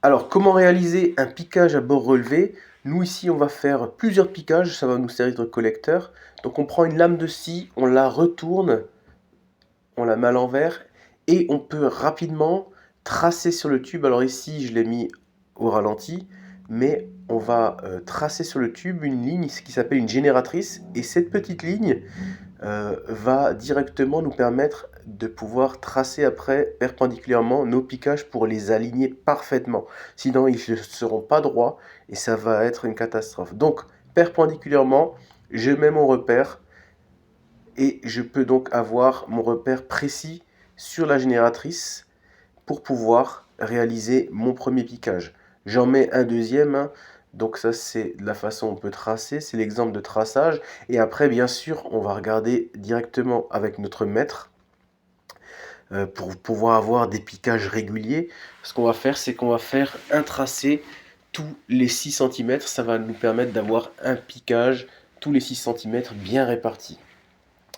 Alors, comment réaliser un piquage à bord relevé? Nous, ici, on va faire plusieurs piquages, ça va nous servir de collecteur. Donc, on prend une lame de scie, on la retourne, on la met à l'envers et on peut rapidement tracer sur le tube. Alors ici, je l'ai mis au ralenti, mais on va tracer sur le tube une ligne ce qui s'appelle une génératrice. Et cette petite ligne va directement nous permettre de pouvoir tracer après perpendiculairement nos piquages pour les aligner parfaitement. Sinon, ils ne seront pas droits et ça va être une catastrophe. Donc, perpendiculairement, je mets mon repère et je peux donc avoir mon repère précis sur la génératrice pour pouvoir réaliser mon premier piquage. J'en mets un deuxième, hein. Donc ça c'est la façon dont on peut tracer, c'est l'exemple de traçage. Et après bien sûr on va regarder directement avec notre mètre pour pouvoir avoir des piquages réguliers. Ce qu'on va faire c'est qu'on va faire un tracé tous les 6 cm. Ça va nous permettre d'avoir un piquage tous les 6 cm bien répartis.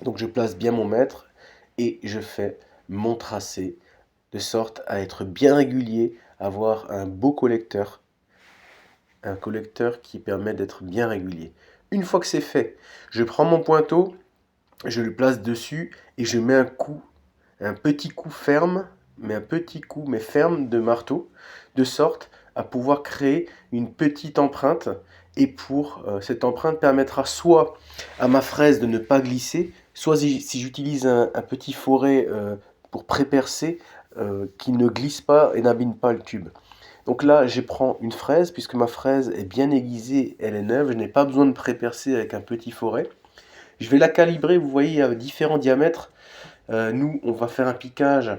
Donc je place bien mon mètre et je fais mon tracé de sorte à être bien régulier, avoir un beau collecteur, un collecteur qui permet d'être bien régulier. Une fois que c'est fait, je prends mon pointeau, je le place dessus et je mets un petit coup ferme, mais un petit coup mais ferme de marteau, de sorte à pouvoir créer une petite empreinte. Et cette empreinte permettra soit à ma fraise de ne pas glisser, soit si j'utilise un petit foret pour pré-percer, qui ne glisse pas et n'abîme pas le tube. Donc là, je prends une fraise, puisque ma fraise est bien aiguisée, elle est neuve, je n'ai pas besoin de pré-percer avec un petit foret. Je vais la calibrer, vous voyez, à différents diamètres. Nous, on va faire un piquage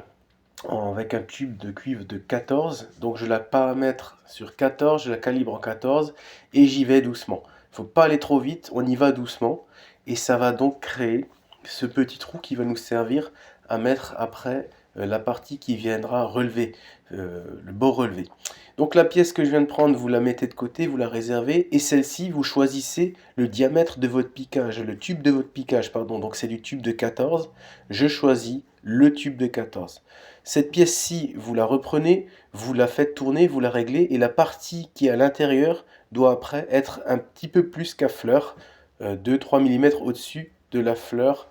avec un tube de cuivre de 14. Donc je la paramètre sur 14, je la calibre en 14 et j'y vais doucement. Il ne faut pas aller trop vite, on y va doucement. Et ça va donc créer ce petit trou qui va nous servir à mettre après la partie qui viendra relever, le bord relevé. Donc la pièce que je viens de prendre, vous la mettez de côté, vous la réservez, et celle-ci, vous choisissez le diamètre de votre piquage, le tube de votre piquage, pardon. Donc c'est du tube de 14, je choisis le tube de 14. Cette pièce-ci, vous la reprenez, vous la faites tourner, vous la réglez, et la partie qui est à l'intérieur doit après être un petit peu plus qu'à fleur, 2-3 mm au-dessus de la fleur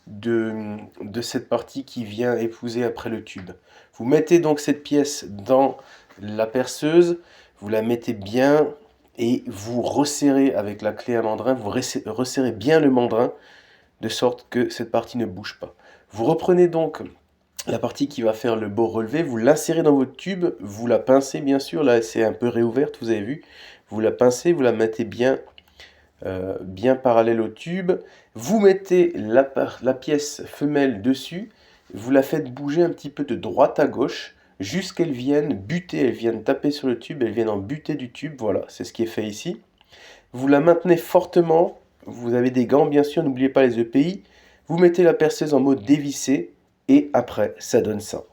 de cette partie qui vient épouser après le tube. Vous mettez donc cette pièce dans la perceuse, vous la mettez bien et vous resserrez avec la clé à mandrin, vous resserrez bien le mandrin de sorte que cette partie ne bouge pas. Vous reprenez donc la partie qui va faire le bord relevé, vous l'insérez dans votre tube, vous la pincez bien sûr, là c'est un peu réouverte, vous avez vu, vous la pincez, vous la mettez bien parallèle au tube, vous mettez la pièce femelle dessus, vous la faites bouger un petit peu de droite à gauche, jusqu'elle vienne buter, elle vienne taper sur le tube, elle vienne en buter du tube, voilà, c'est ce qui est fait ici. Vous la maintenez fortement, vous avez des gants bien sûr, n'oubliez pas les EPI, vous mettez la perceuse en mode dévissé, et après ça donne ça.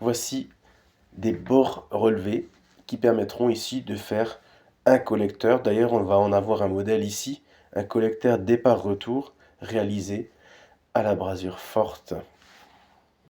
Voici des bords relevés qui permettront ici de faire un collecteur. D'ailleurs, on va en avoir un modèle ici, un collecteur départ-retour réalisé à la brasure forte.